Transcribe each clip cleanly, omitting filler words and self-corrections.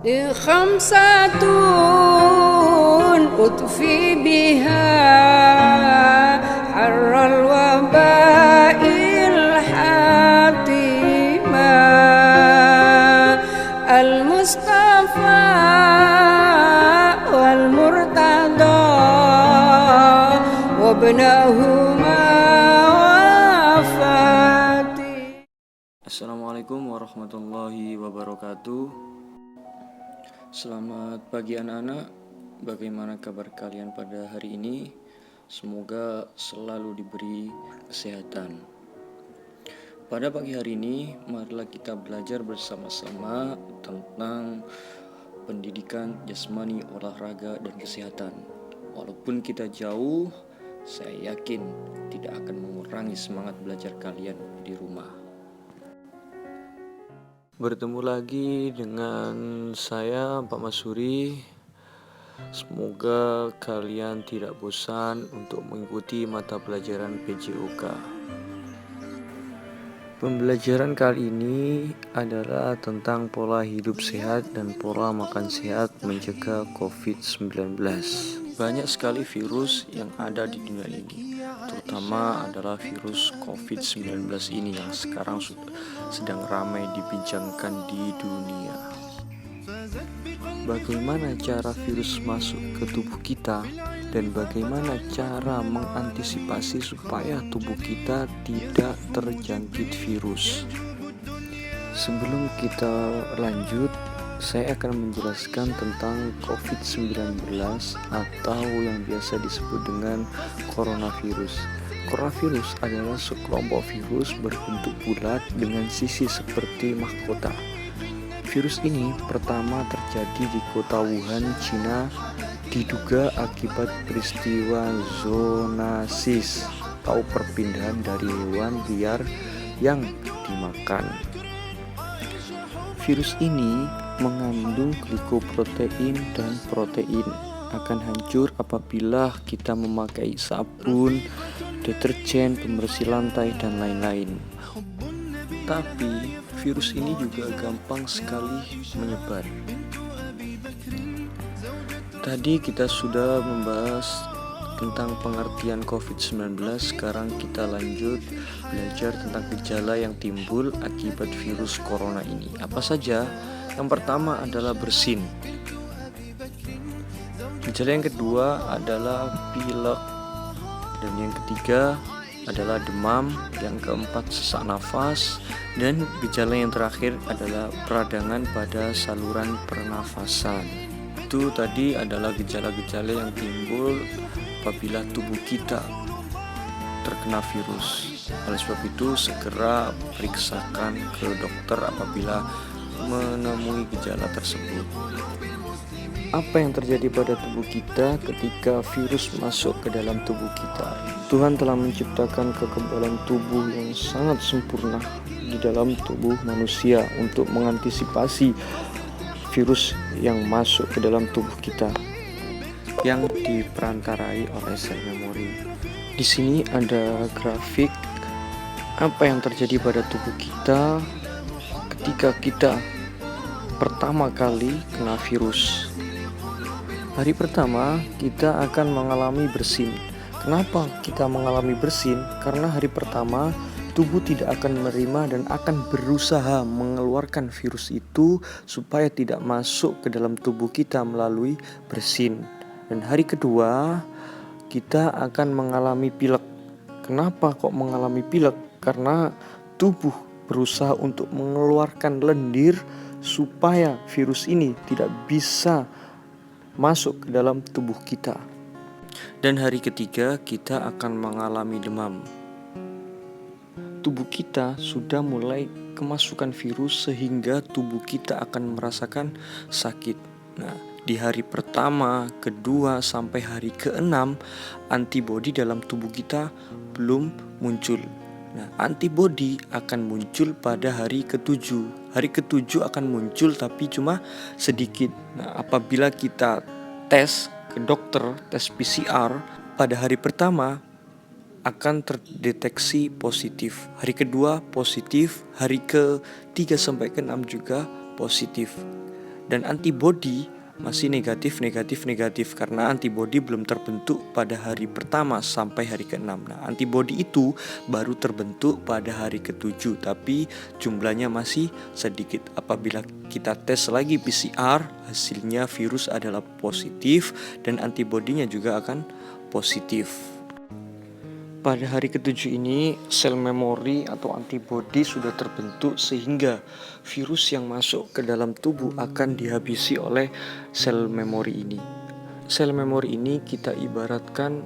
خمسة أطفي بها حر الوباء الحاتمة المصطفى والمرتضى وابنهما وفاتي. Assalamualaikum warahmatullahi wabarakatuh. Selamat pagi anak-anak. Bagaimana kabar kalian pada hari ini? Semoga selalu diberi kesehatan. Pada pagi hari ini, marilah kita belajar bersama-sama tentang pendidikan jasmani, olahraga, dan kesehatan. Walaupun kita jauh, saya yakin tidak akan mengurangi semangat belajar kalian di rumah. Bertemu lagi dengan saya, Pak Masuri. Semoga kalian tidak bosan untuk mengikuti mata pelajaran PJOK. Pembelajaran kali ini adalah tentang pola hidup sehat dan pola makan sehat mencegah COVID-19. Banyak sekali virus yang ada di dunia ini, terutama adalah virus COVID-19 ini yang sekarang sedang ramai dibincangkan di dunia. Bagaimana cara virus masuk ke tubuh kita dan bagaimana cara mengantisipasi supaya tubuh kita tidak terjangkit virus. Sebelum kita lanjut, saya akan menjelaskan tentang COVID-19 atau yang biasa disebut dengan coronavirus. Coronavirus adalah sekelompok virus berbentuk bulat dengan sisi seperti mahkota. Virus ini pertama terjadi di kota Wuhan, Cina, diduga akibat peristiwa zoonosis atau perpindahan dari hewan liar yang dimakan. Virus ini mengandung glikoprotein dan protein, akan hancur apabila kita memakai sabun, deterjen, pembersih lantai, dan lain-lain. Tapi virus ini juga gampang sekali menyebar. Tadi kita sudah membahas tentang pengertian COVID-19, sekarang kita lanjut belajar tentang gejala yang timbul akibat virus corona ini. Apa saja? Yang pertama adalah bersin. Gejala yang kedua adalah pilek. Dan yang ketiga adalah demam. Yang keempat sesak nafas. Dan gejala yang terakhir adalah peradangan pada saluran pernafasan. Itu tadi adalah gejala-gejala yang timbul apabila tubuh kita terkena virus. Oleh sebab itu segera periksakan ke dokter apabila menemui gejala tersebut. Apa yang terjadi pada tubuh kita ketika virus masuk ke dalam tubuh kita? Tuhan telah menciptakan kekebalan tubuh yang sangat sempurna di dalam tubuh manusia untuk mengantisipasi virus yang masuk ke dalam tubuh kita yang diperantarai oleh sel memori. Di sini ada grafik apa yang terjadi pada tubuh kita ketika kita pertama kali kena virus. Hari pertama kita akan mengalami bersin. Kenapa kita mengalami bersin? Karena hari pertama tubuh tidak akan menerima dan akan berusaha mengeluarkan virus itu supaya tidak masuk ke dalam tubuh kita melalui bersin. Dan hari kedua kita akan mengalami pilek. Kenapa kok mengalami pilek? Karena tubuh berusaha untuk mengeluarkan lendir supaya virus ini tidak bisa masuk ke dalam tubuh kita. Dan hari ketiga kita akan mengalami demam. Tubuh kita sudah mulai kemasukan virus sehingga tubuh kita akan merasakan sakit. Nah, di hari pertama, kedua, sampai hari ke-6 antibodi dalam tubuh kita belum muncul. Nah, antibodi akan muncul pada hari ke-7. Hari ke-7 akan muncul tapi cuma sedikit. Nah, apabila kita tes ke dokter, tes PCR, pada hari pertama akan terdeteksi positif. Hari kedua positif, hari ke-3 sampai ke-6 juga positif. Dan antibodi masih negatif karena antibodi belum terbentuk pada hari pertama sampai hari ke-6. Nah, antibodi itu baru terbentuk pada hari ke-7, tapi jumlahnya masih sedikit. Apabila kita tes lagi PCR, hasilnya virus adalah positif dan antibodinya juga akan positif. Pada hari ke-7 ini, sel memori atau antibodi sudah terbentuk sehingga virus yang masuk ke dalam tubuh akan dihabisi oleh sel memori ini. Sel memori ini kita ibaratkan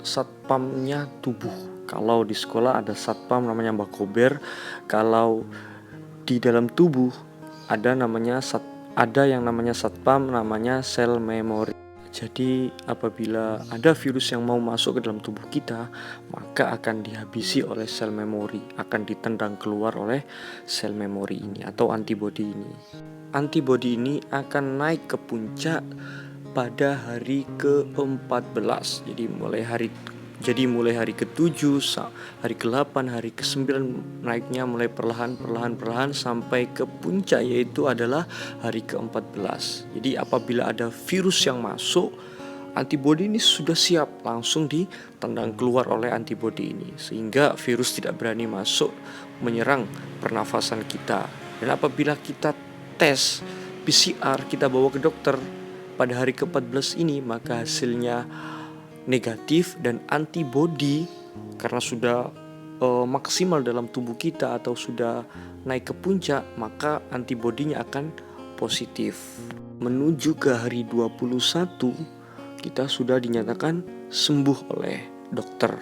satpamnya tubuh. Kalau di sekolah ada satpam namanya Mbak Kober, kalau di dalam tubuh ada yang namanya satpam namanya sel memori. Jadi apabila ada virus yang mau masuk ke dalam tubuh kita, maka akan dihabisi oleh sel memori, akan ditendang keluar oleh sel memori ini atau antibodi ini. Antibodi ini akan naik ke puncak pada hari ke-14. Jadi mulai hari ke-7, hari ke-8, hari ke-9 naiknya mulai perlahan sampai ke puncak, yaitu adalah hari ke-14. Jadi apabila ada virus yang masuk, antibodi ini sudah siap langsung ditendang keluar oleh antibodi ini, sehingga virus tidak berani masuk menyerang pernafasan kita. Dan apabila kita tes PCR, kita bawa ke dokter pada hari ke-14 ini, maka hasilnya negatif dan antibodi karena sudah maksimal dalam tubuh kita atau sudah naik ke puncak, maka antibodinya akan positif. Menuju ke hari 21 kita sudah dinyatakan sembuh oleh dokter.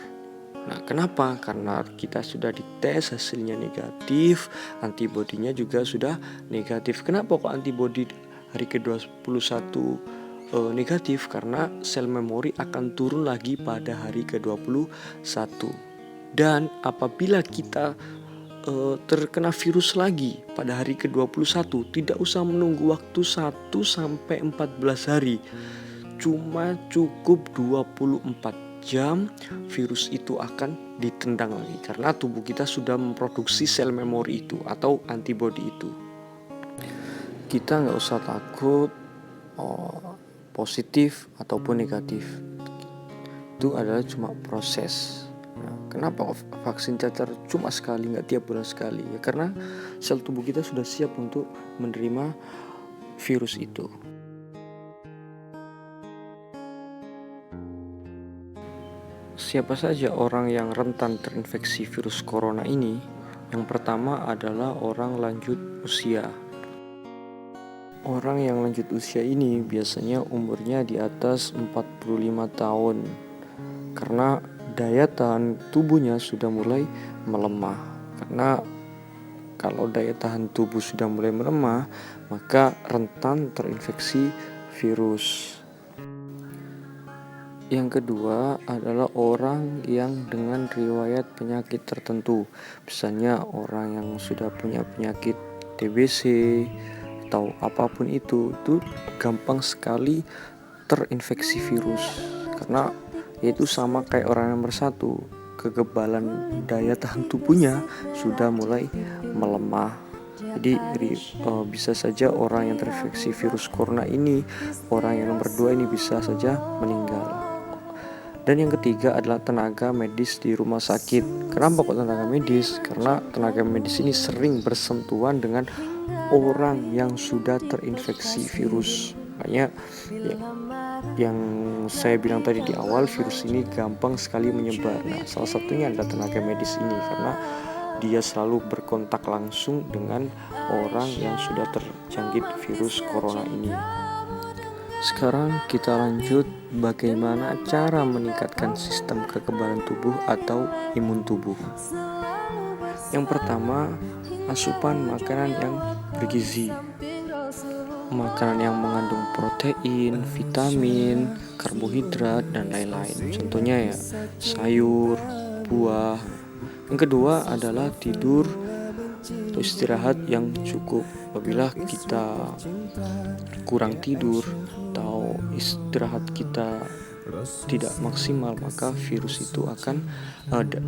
Nah, kenapa? Karena kita sudah dites, hasilnya negatif, antibodinya juga sudah negatif. Kenapa kok antibodi hari ke-21 negatif? Karena sel memori akan turun lagi pada hari ke-21. Dan apabila kita terkena virus lagi pada hari ke-21, tidak usah menunggu waktu 1 sampai 14 hari. Cuma cukup 24 jam virus itu akan ditendang lagi karena tubuh kita sudah memproduksi sel memori itu atau antibodi itu. Kita nggak usah takut positif ataupun negatif, itu adalah cuma proses. Nah, kenapa vaksin cacar cuma sekali, nggak tiap bulan sekali? Ya karena sel tubuh kita sudah siap untuk menerima virus itu. Siapa saja orang yang rentan terinfeksi virus corona ini? Yang pertama adalah orang lanjut usia. Orang yang lanjut usia ini biasanya umurnya di atas 45 tahun karena daya tahan tubuhnya sudah mulai melemah. Karena kalau daya tahan tubuh sudah mulai melemah, maka rentan terinfeksi virus. Yang kedua adalah orang yang dengan riwayat penyakit tertentu. Misalnya orang yang sudah punya penyakit TBC atau apapun itu gampang sekali terinfeksi virus. Karena itu sama kayak orang nomor 1, kekebalan daya tahan tubuhnya sudah mulai melemah. Jadi bisa saja orang yang terinfeksi virus corona ini, orang yang nomor 2 ini bisa saja meninggal. Dan yang ketiga adalah tenaga medis di rumah sakit. Kenapa kok tenaga medis? Karena tenaga medis ini sering bersentuhan dengan orang yang sudah terinfeksi virus. Makanya yang saya bilang tadi di awal, virus ini gampang sekali menyebar. Nah, salah satunya adalah tenaga medis ini karena dia selalu berkontak langsung dengan orang yang sudah terjangkit virus corona ini. Sekarang kita lanjut bagaimana cara meningkatkan sistem kekebalan tubuh atau imun tubuh. Yang pertama, asupan makanan yang bergizi. Makanan yang mengandung protein, vitamin, karbohidrat, dan lain-lain. Contohnya ya, sayur, buah. Yang kedua adalah tidur atau istirahat yang cukup. Apabila kita kurang tidur atau istirahat kita tidak maksimal, maka virus itu akan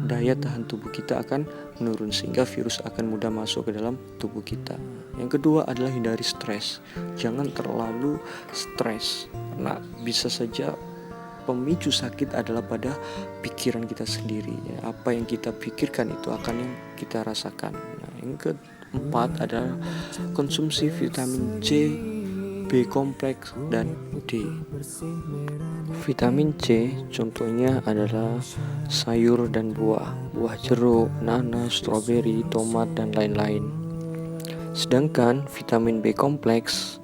daya tahan tubuh kita akan menurun, sehingga virus akan mudah masuk ke dalam tubuh kita. Yang kedua adalah hindari stres. Jangan terlalu stres, karena bisa saja pemicu sakit adalah pada pikiran kita sendiri. Apa yang kita pikirkan itu akan yang kita rasakan. Nah, yang keempat adalah konsumsi vitamin C, B kompleks, dan D. Vitamin C contohnya adalah sayur dan buah jeruk, nanas, stroberi, tomat, dan lain-lain. Sedangkan vitamin B kompleks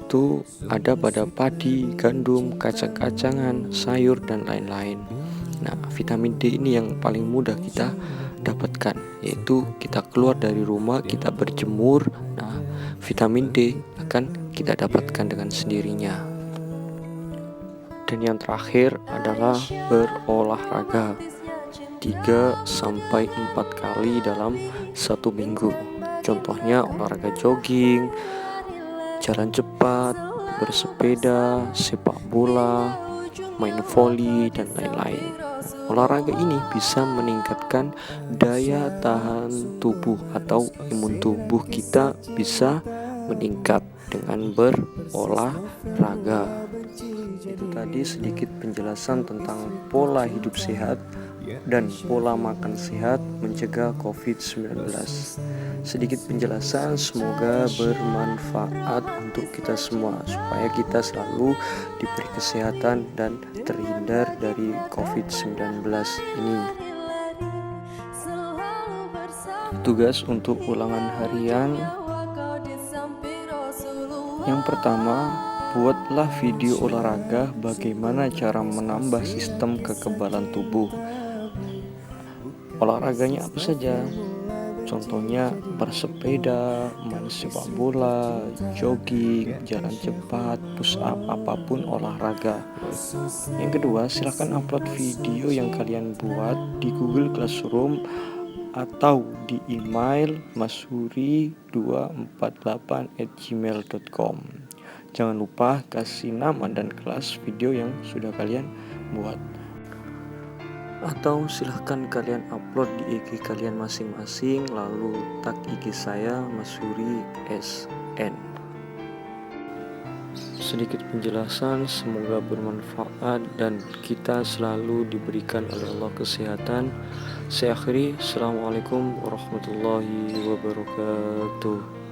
itu ada pada padi, gandum, kacang-kacangan, sayur, dan lain-lain. Nah, vitamin D ini yang paling mudah kita dapatkan, yaitu kita keluar dari rumah, kita berjemur. Nah, vitamin D akan kita dapatkan dengan sendirinya. Dan yang terakhir adalah berolahraga 3-4 kali dalam satu minggu. Contohnya olahraga jogging, jalan cepat, bersepeda, sepak bola, main voli, dan lain-lain. Olahraga ini bisa meningkatkan daya tahan tubuh atau imun tubuh kita bisa meningkat dengan berolahraga. Itu tadi sedikit penjelasan tentang pola hidup sehat dan pola makan sehat mencegah COVID-19. Sedikit penjelasan, semoga bermanfaat untuk kita semua, supaya kita selalu diberi kesehatan dan terhindar dari COVID-19 ini. Tugas untuk ulangan harian. Yang pertama, buatlah video olahraga bagaimana cara menambah sistem kekebalan tubuh. Olahraganya apa saja? Contohnya bersepeda, main sepak bola, jogging, jalan cepat, push up, apapun olahraga. Yang kedua, silakan upload video yang kalian buat di Google Classroom atau di email masuri248@gmail.com. Jangan lupa kasih nama dan kelas video yang sudah kalian buat. Atau silahkan kalian upload di IG kalian masing-masing, lalu tag IG saya Masuri SN. Sedikit penjelasan, semoga bermanfaat dan kita selalu diberikan oleh Allah kesehatan. Saya akhiri, Assalamualaikum warahmatullahi wabarakatuh.